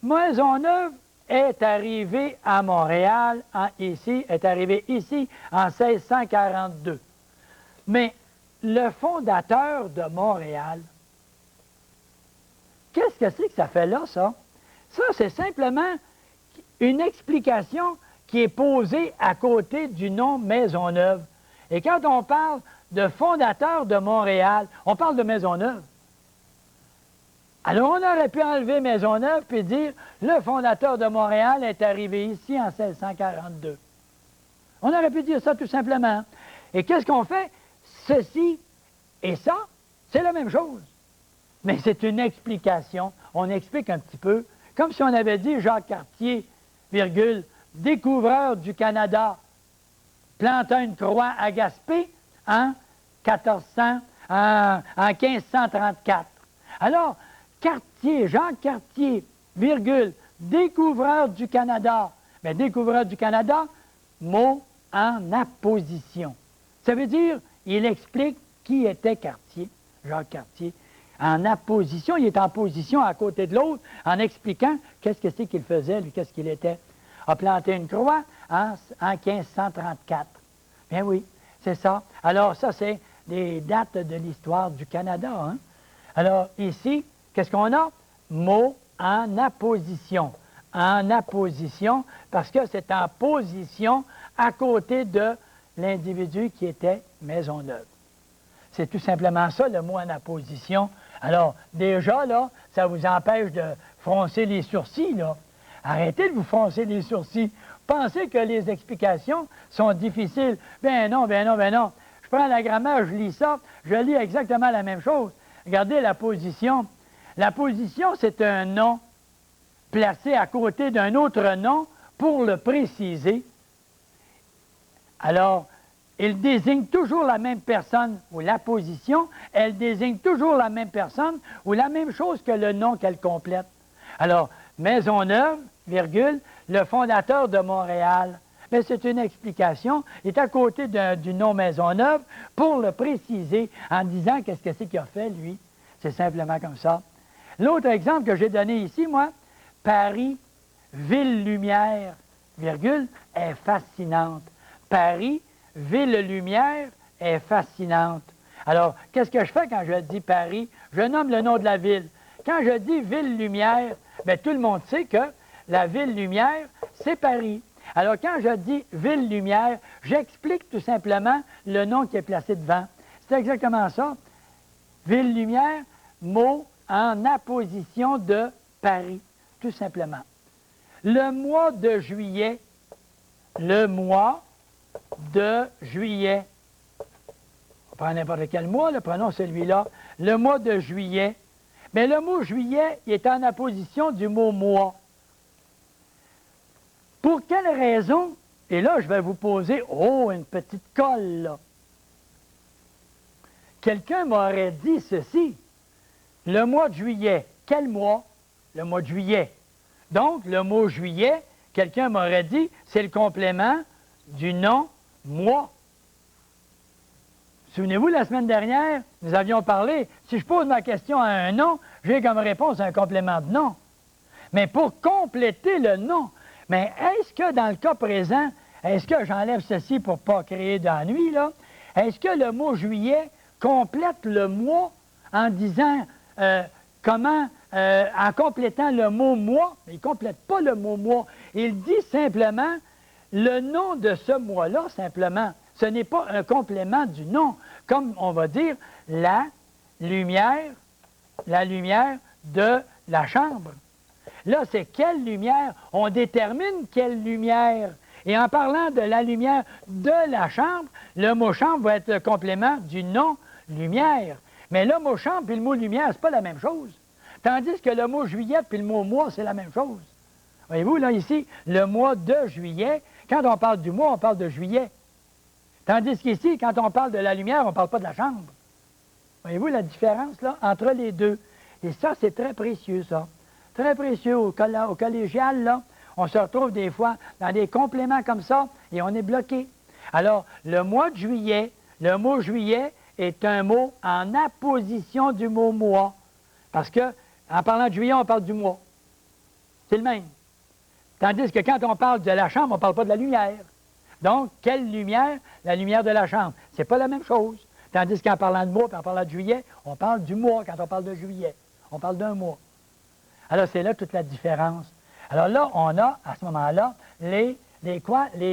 Maisonneuve est arrivé à Montréal, est arrivé ici en 1642. Mais le fondateur de Montréal, qu'est-ce que c'est que ça fait là, ça? Ça, c'est simplement une explication qui est posée à côté du nom Maisonneuve. Et quand on parle de fondateur de Montréal, on parle de Maisonneuve. Alors, on aurait pu enlever Maisonneuve puis dire le fondateur de Montréal est arrivé ici en 1642. On aurait pu dire ça tout simplement. Et qu'est-ce qu'on fait? Ceci et ça, c'est la même chose. Mais c'est une explication. On explique un petit peu Comme si on avait dit Jacques Cartier, virgule, découvreur du Canada, plantant une croix à Gaspé en 1534. Alors, Cartier, Jacques Cartier, virgule, découvreur du Canada. Bien, découvreur du Canada, mot en apposition. Ça veut dire, il explique qui était Cartier, Jacques Cartier. En apposition, il est en position à côté de l'autre, en expliquant qu'est-ce que c'est qu'il faisait, lui, qu'est-ce qu'il était. A planté une croix en 1534. Bien oui, c'est ça. Alors ça, c'est des dates de l'histoire du Canada. Hein? Alors ici, qu'est-ce qu'on a? Mot en apposition. En apposition, parce que c'est en position à côté de l'individu qui était Maisonneuve. C'est tout simplement ça, le mot en apposition. Alors, déjà, là, ça vous empêche de froncer les sourcils, là. Arrêtez de vous froncer les sourcils. Pensez que les explications sont difficiles. Ben non, ben non, ben non. Je prends la grammaire, je lis ça, je lis exactement la même chose. Regardez la position. La position, c'est un nom placé à côté d'un autre nom pour le préciser. Alors, il désigne toujours la même personne ou la position, elle désigne toujours la même personne ou la même chose que le nom qu'elle complète. Alors, Maisonneuve, virgule, le fondateur de Montréal. Mais c'est une explication, il est à côté du nom Maisonneuve pour le préciser en disant qu'est-ce que c'est qu'il a fait, lui. C'est simplement comme ça. L'autre exemple que j'ai donné ici, moi, Paris, ville-lumière, virgule, est fascinante. Paris, ville-lumière, est fascinante. Alors, qu'est-ce que je fais quand je dis Paris? Je nomme le nom de la ville. Quand je dis ville-lumière, bien, tout le monde sait que la ville-lumière, c'est Paris. Alors, quand je dis ville-lumière, j'explique tout simplement le nom qui est placé devant. C'est exactement ça. Ville-lumière, mot en apposition de Paris, tout simplement. Le mois de juillet, le mois de juillet. On prend n'importe quel mois, là, prenons celui-là. Le mois de juillet. Mais le mot juillet il est en apposition du mot mois. Pour quelle raison? Et là, je vais vous poser, une petite colle, là. Quelqu'un m'aurait dit ceci. Le mois de juillet. Quel mois? Le mois de juillet. Donc, le mot juillet, quelqu'un m'aurait dit, c'est le complément du nom mois. Souvenez-vous, la semaine dernière, nous avions parlé, si je pose ma question à un nom, j'ai comme réponse un complément de nom. Mais pour compléter le nom, mais est-ce que dans le cas présent, est-ce que j'enlève ceci pour ne pas créer d'ennui, là? Est-ce que le mot juillet complète le mois en disant en complétant le mot mois? Il ne complète pas le mot mois. Il dit simplement le nom de ce mois-là, simplement. Ce n'est pas un complément du nom. Comme on va dire, la lumière de la chambre. Là, c'est quelle lumière? On détermine quelle lumière. Et en parlant de la lumière de la chambre, le mot chambre va être le complément du nom lumière. Mais le mot chambre et le mot lumière, c'est pas la même chose. Tandis que le mot juillet puis le mot mois, c'est la même chose. Voyez-vous, là, ici, le mois de juillet, quand on parle du mois, on parle de juillet. Tandis qu'ici, quand on parle de la lumière, on ne parle pas de la chambre. Voyez-vous la différence, là, entre les deux? Et ça, c'est très précieux, ça. Très précieux. Au collégial, là, on se retrouve des fois dans des compléments comme ça et on est bloqué. Alors, le mois de juillet, le mot juillet est un mot en apposition du mot mois. Parce que, en parlant de juillet, on parle du mois. C'est le même. Tandis que quand on parle de la chambre, on ne parle pas de la lumière. Donc, quelle lumière? La lumière de la chambre. C'est pas la même chose. Tandis qu'en parlant de mois et en parlant de juillet, on parle du mois quand on parle de juillet. On parle d'un mois. Alors, c'est là toute la différence. Alors là, on a, à ce moment-là, les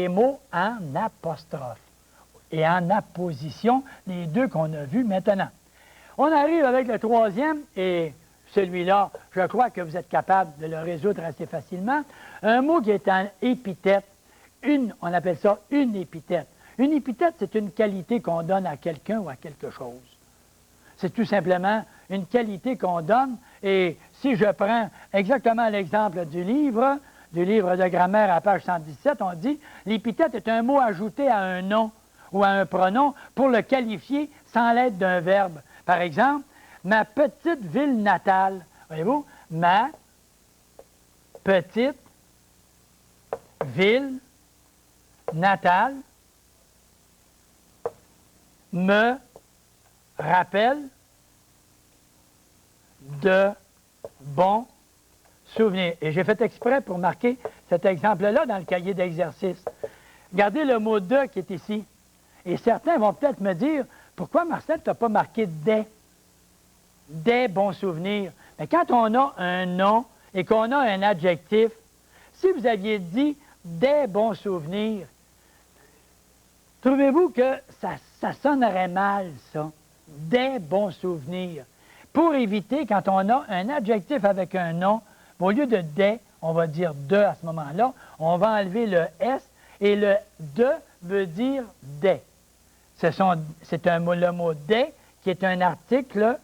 mots en apostrophe et en apposition, les deux qu'on a vus maintenant. On arrive avec le troisième, et celui-là, je crois que vous êtes capable de le résoudre assez facilement. Un mot qui est en épithète. On appelle ça une épithète. Une épithète, c'est une qualité qu'on donne à quelqu'un ou à quelque chose. C'est tout simplement une qualité qu'on donne Et si je prends exactement l'exemple du livre de grammaire à page 117, on dit « L'épithète est un mot ajouté à un nom ou à un pronom pour le qualifier sans l'aide d'un verbe. » Par exemple, « Ma petite ville natale. » Voyez-vous? Ma petite ville natale me rappelle de bons souvenirs. Et j'ai fait exprès pour marquer cet exemple-là dans le cahier d'exercice. Regardez le mot « de » qui est ici. Et certains vont peut-être me dire, pourquoi, Marcel, tu n'as pas marqué « des » ? Des bons souvenirs. Mais quand on a un nom et qu'on a un adjectif, si vous aviez dit « des bons souvenirs », trouvez-vous que ça sonnerait mal, ça? Des bons souvenirs. Pour éviter, quand on a un adjectif avec un nom, au lieu de « des », on va dire « de » à ce moment-là, on va enlever le « s » et le « de » veut dire « des ». C'est le mot « des » qui est un article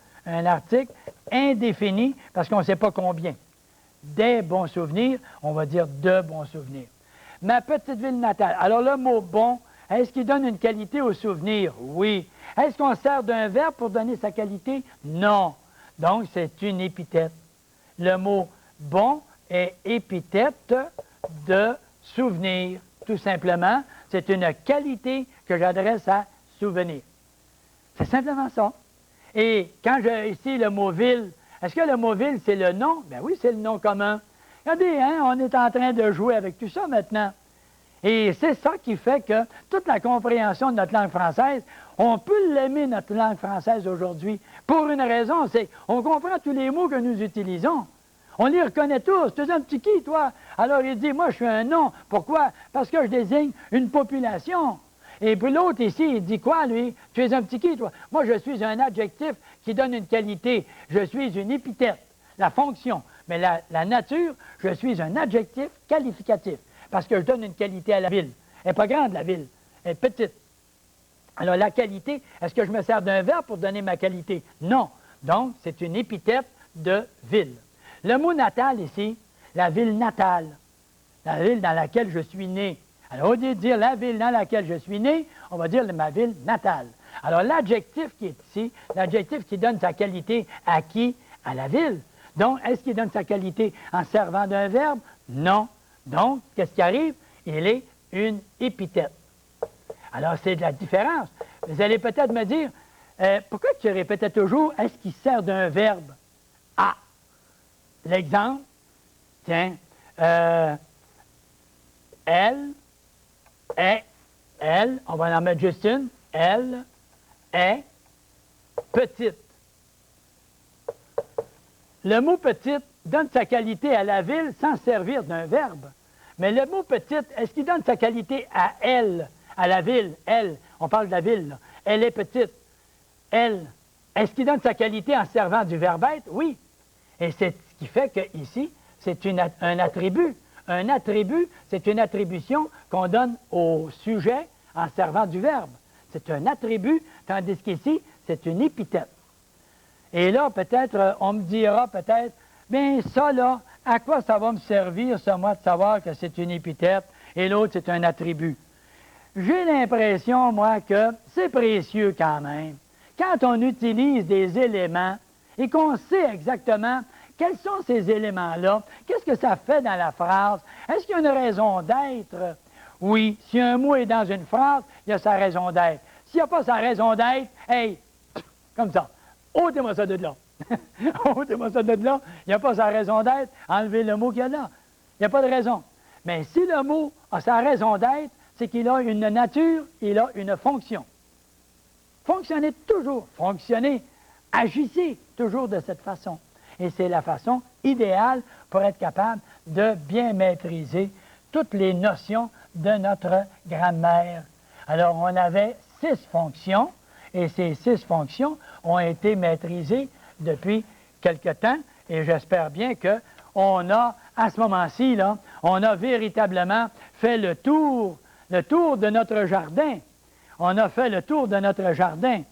indéfini parce qu'on ne sait pas combien. Des bons souvenirs, on va dire de bons souvenirs. Ma petite ville natale. Alors le mot « bon », est-ce qu'il donne une qualité au souvenir? Oui. Est-ce qu'on sert d'un verbe pour donner sa qualité? Non. Donc c'est une épithète. Le mot « bon » est épithète de souvenir. Tout simplement, c'est une qualité que j'adresse à souvenir. C'est simplement ça. Et quand j'ai ici le mot « ville », est-ce que le mot « ville », c'est le nom? Bien oui, c'est le nom commun. Regardez, hein, on est en train de jouer avec tout ça maintenant. Et c'est ça qui fait que toute la compréhension de notre langue française, on peut l'aimer, notre langue française aujourd'hui, pour une raison, c'est qu'on comprend tous les mots que nous utilisons. On les reconnaît tous. Tu es un petit qui, toi? Alors il dit, moi je suis un nom. Pourquoi? Parce que je désigne une population. Et puis l'autre ici, il dit quoi, lui? Tu es un petit qui, toi? Moi, je suis un adjectif qui donne une qualité. Je suis une épithète, la fonction. Mais la nature, je suis un adjectif qualificatif. Parce que je donne une qualité à la ville. Elle n'est pas grande, la ville. Elle est petite. Alors, la qualité, est-ce que je me sers d'un verbe pour donner ma qualité? Non. Donc, c'est une épithète de ville. Le mot natal ici, la ville natale, la ville dans laquelle je suis né. Alors, au lieu de dire la ville dans laquelle je suis né, on va dire ma ville natale. Alors, l'adjectif qui est ici, l'adjectif qui donne sa qualité à qui? À la ville. Donc, est-ce qu'il donne sa qualité en servant d'un verbe? Non. Donc, qu'est-ce qui arrive? Il est une épithète. Alors, c'est de la différence. Vous allez peut-être me dire, pourquoi tu répètes toujours, est-ce qu'il sert d'un verbe? Ah! L'exemple, tiens, elle, on va en mettre juste une, elle est petite. Le mot petite donne sa qualité à la ville sans servir d'un verbe. Mais le mot petite, est-ce qu'il donne sa qualité à elle, à la ville? Elle, on parle de la ville, là. Elle est petite. Elle, est-ce qu'il donne sa qualité en servant du verbe être? Oui. Et c'est ce qui fait qu'ici, c'est un attribut. Un attribut, c'est une attribution qu'on donne au sujet en servant du verbe. C'est un attribut, tandis qu'ici, c'est une épithète. Et là, peut-être, on me dira peut-être, bien ça là, à quoi ça va me servir, ça, moi, de savoir que c'est une épithète et l'autre, c'est un attribut? J'ai l'impression, moi, que c'est précieux quand même. Quand on utilise des éléments et qu'on sait exactement quels sont ces éléments-là, qu'est-ce que ça fait dans la phrase? Est-ce qu'il y a une raison d'être? Oui, si un mot est dans une phrase, il y a sa raison d'être. S'il n'y a pas sa raison d'être, hey, comme ça, ôtez-moi ça de là. Ôtez-moi ça de là, il n'y a pas sa raison d'être, enlevez le mot qu'il y a là. Il n'y a pas de raison. Mais si le mot a sa raison d'être, c'est qu'il a une nature, il a une fonction. Fonctionnez toujours, fonctionnez, agissez toujours de cette façon. Et c'est la façon idéale pour être capable de bien maîtriser toutes les notions de notre grammaire. Alors, on avait 6 fonctions, et ces 6 fonctions ont été maîtrisées depuis quelque temps, et j'espère bien qu'on a, à ce moment-ci, là, on a véritablement fait le tour de notre jardin. On a fait le tour de notre jardin.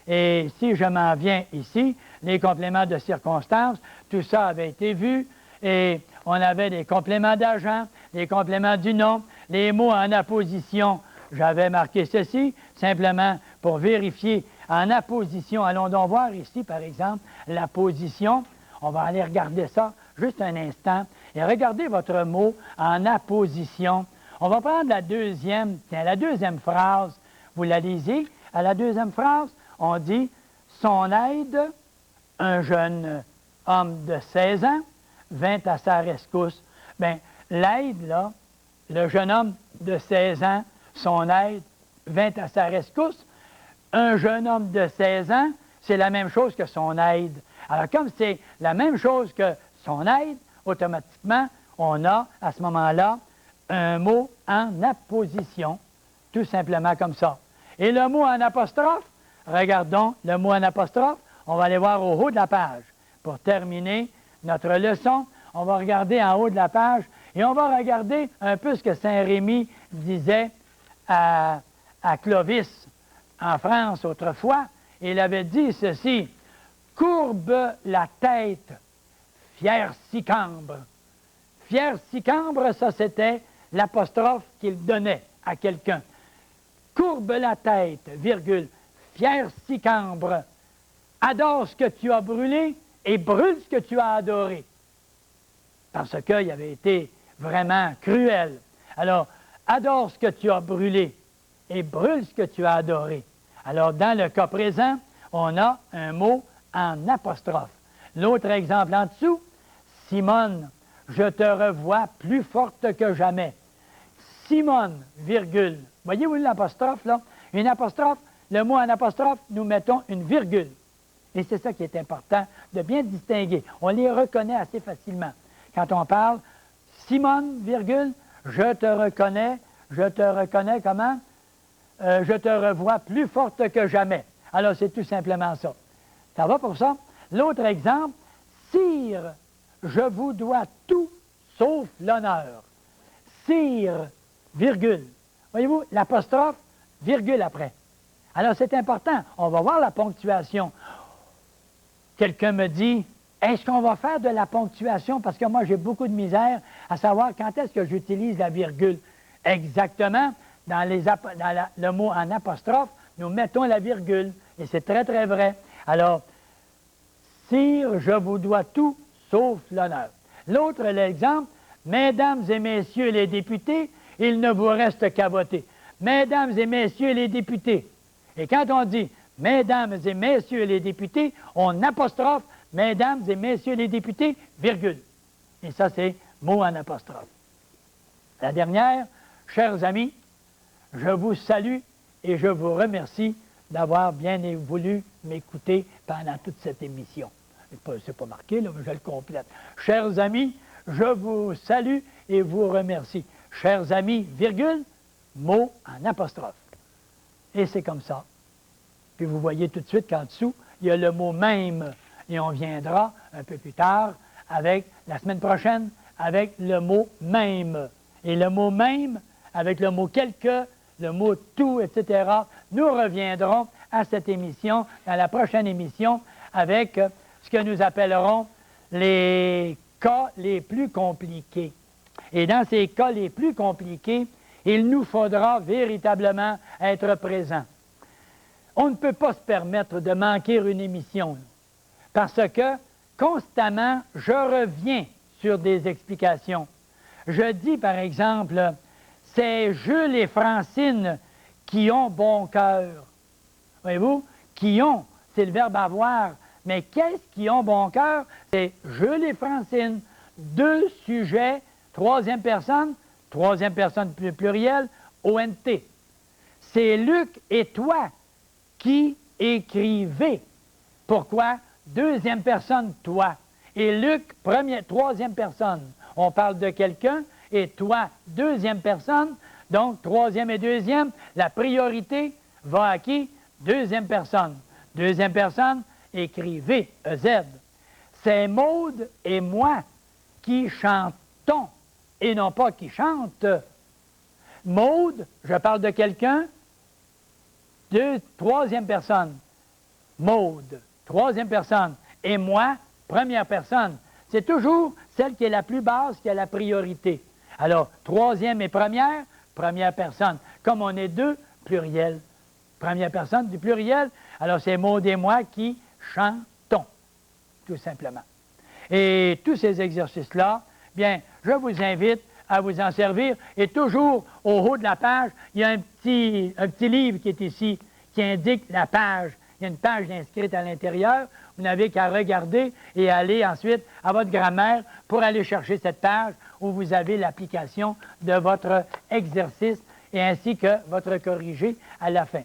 Et si je m'en viens ici, les compléments de circonstances, tout ça avait été vu, et on avait des compléments d'agent, les compléments du nom, les mots en apposition. J'avais marqué ceci, simplement pour vérifier en apposition. Allons donc voir ici, par exemple, l'apposition. On va aller regarder ça juste un instant. Et regardez votre mot en apposition. On va prendre la deuxième phrase. Vous la lisez. À la deuxième phrase, on dit « Son aide, un jeune homme de 16 ans, vint à sa rescousse. » Bien, l'aide, là, le jeune homme de 16 ans, son aide, vint à sa rescousse. Un jeune homme de 16 ans, c'est la même chose que son aide. Alors, comme c'est la même chose que son aide, automatiquement, on a, à ce moment-là, un mot en apposition, tout simplement comme ça. Et le mot en apostrophe, regardons le mot en apostrophe, on va aller voir au haut de la page. Pour terminer notre leçon, on va regarder en haut de la page et on va regarder un peu ce que Saint-Rémy disait à Clovis en France autrefois. Il avait dit ceci: « Courbe la tête, fier Sicambre. » Fier Sicambre, ça c'était l'apostrophe qu'il donnait à quelqu'un. Courbe la tête, virgule, fier Sicambre, adore ce que tu as brûlé et brûle ce que tu as adoré. Parce qu'il avait été vraiment cruel. Alors, adore ce que tu as brûlé et brûle ce que tu as adoré. Alors, dans le cas présent, on a un mot en apostrophe. L'autre exemple en dessous, Simone, je te revois plus forte que jamais. Simone, virgule. Voyez-vous l'apostrophe, là? Une apostrophe, le mot en apostrophe, nous mettons une virgule. Et c'est ça qui est important, de bien distinguer. On les reconnaît assez facilement. Quand on parle, Simone, virgule, je te reconnais comment? Je te revois plus forte que jamais. Alors, c'est tout simplement ça. Ça va pour ça? L'autre exemple, Sire, je vous dois tout sauf l'honneur. Sire, virgule. Voyez-vous, l'apostrophe, virgule après. Alors, c'est important. On va voir la ponctuation. Quelqu'un me dit, est-ce qu'on va faire de la ponctuation? Parce que moi, j'ai beaucoup de misère à savoir quand est-ce que j'utilise la virgule. Exactement, dans le mot en apostrophe, nous mettons la virgule. Et c'est très, très vrai. Alors, Sire, je vous dois tout, sauf l'honneur. L'autre, l'exemple, Mesdames et Messieurs les députés, il ne vous reste qu'à voter. Mesdames et Messieurs les députés. Et quand on dit Mesdames et Messieurs les députés, on apostrophe Mesdames et Messieurs les députés, virgule. Et ça, c'est mot en apostrophe. La dernière, chers amis, je vous salue et je vous remercie d'avoir bien voulu m'écouter pendant toute cette émission. C'est pas marqué, là, mais je le complète. Chers amis, je vous salue et vous remercie. Chers amis, virgule, mot en apostrophe. Et c'est comme ça. Puis vous voyez tout de suite qu'en dessous, il y a le mot même. Et on viendra un peu plus tard, la semaine prochaine, avec le mot même. Et le mot même, avec le mot quelque, le mot tout, etc., nous reviendrons à cette émission, dans la prochaine émission, avec ce que nous appellerons les cas les plus compliqués. Et dans ces cas les plus compliqués, il nous faudra véritablement être présents. On ne peut pas se permettre de manquer une émission, parce que constamment, je reviens sur des explications. Je dis, par exemple, c'est Jules et Francine qui ont bon cœur. Voyez-vous? Qui ont, c'est le verbe avoir. Mais qu'est-ce qui ont bon cœur? C'est Jules et Francine. Deux sujets, troisième personne pluriel, ONT. C'est Luc et toi qui écrivez. Pourquoi? Deuxième personne, toi. Et Luc, troisième personne. On parle de quelqu'un, et toi, deuxième personne. Donc, troisième et deuxième, la priorité va à qui? Deuxième personne. Deuxième personne, écrivez, EZ. C'est Maude et moi qui chantons, et non pas qui chantent. Maude, je parle de quelqu'un, troisième personne. Maude, troisième personne. et moi, première personne. C'est toujours celle qui est la plus basse qui a la priorité. Alors, troisième et première, première personne. Comme on est deux, pluriel. Première personne du pluriel, alors c'est Maud et moi qui chantons, tout simplement. Et tous ces exercices-là, bien, je vous invite à vous en servir. Et toujours, au haut de la page, il y a un petit livre qui est ici, qui indique la page. Il y a une page inscrite à l'intérieur. Vous n'avez qu'à regarder et aller ensuite à votre grammaire pour aller chercher cette page où vous avez l'application de votre exercice et ainsi que votre corrigé à la fin.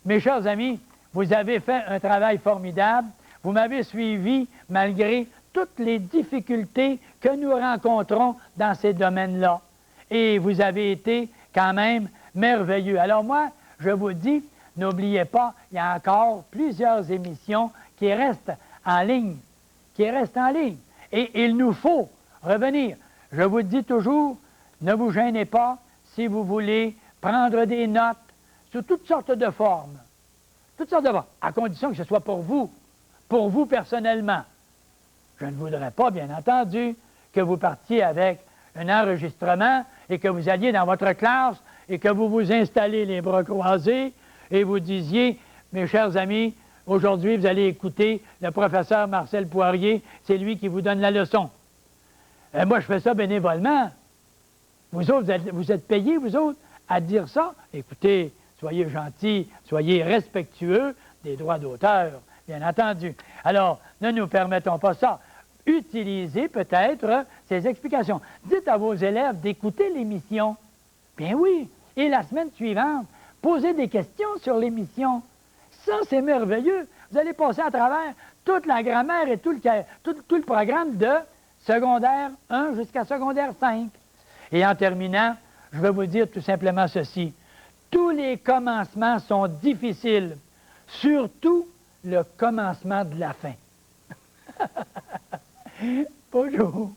Mes chers amis, vous avez fait un travail formidable. Vous m'avez suivi malgré toutes les difficultés que nous rencontrons dans ces domaines-là. Et vous avez été quand même merveilleux. Alors moi, je vous dis, n'oubliez pas, il y a encore plusieurs émissions qui restent en ligne. Et il nous faut revenir. Je vous dis toujours, ne vous gênez pas si vous voulez prendre des notes sous toutes sortes de formes. Toutes sortes de formes, à condition que ce soit pour vous personnellement. Je ne voudrais pas, bien entendu, que vous partiez avec un enregistrement et que vous alliez dans votre classe et que vous vous installez les bras croisés et vous disiez, mes chers amis, aujourd'hui, vous allez écouter le professeur Marcel Poirier, c'est lui qui vous donne la leçon. Et moi, je fais ça bénévolement. Vous autres, vous êtes payés, vous autres, à dire ça. Écoutez, soyez gentils, soyez respectueux des droits d'auteur, bien entendu. Alors, ne nous permettons pas ça. Utilisez peut-être ces explications. Dites à vos élèves d'écouter l'émission. Bien oui. Et la semaine suivante, posez des questions sur l'émission. Ça, c'est merveilleux. Vous allez passer à travers toute la grammaire et tout le programme de secondaire 1 jusqu'à secondaire 5. Et en terminant, je vais vous dire tout simplement ceci. Tous les commencements sont difficiles, surtout le commencement de la fin. Bonjour.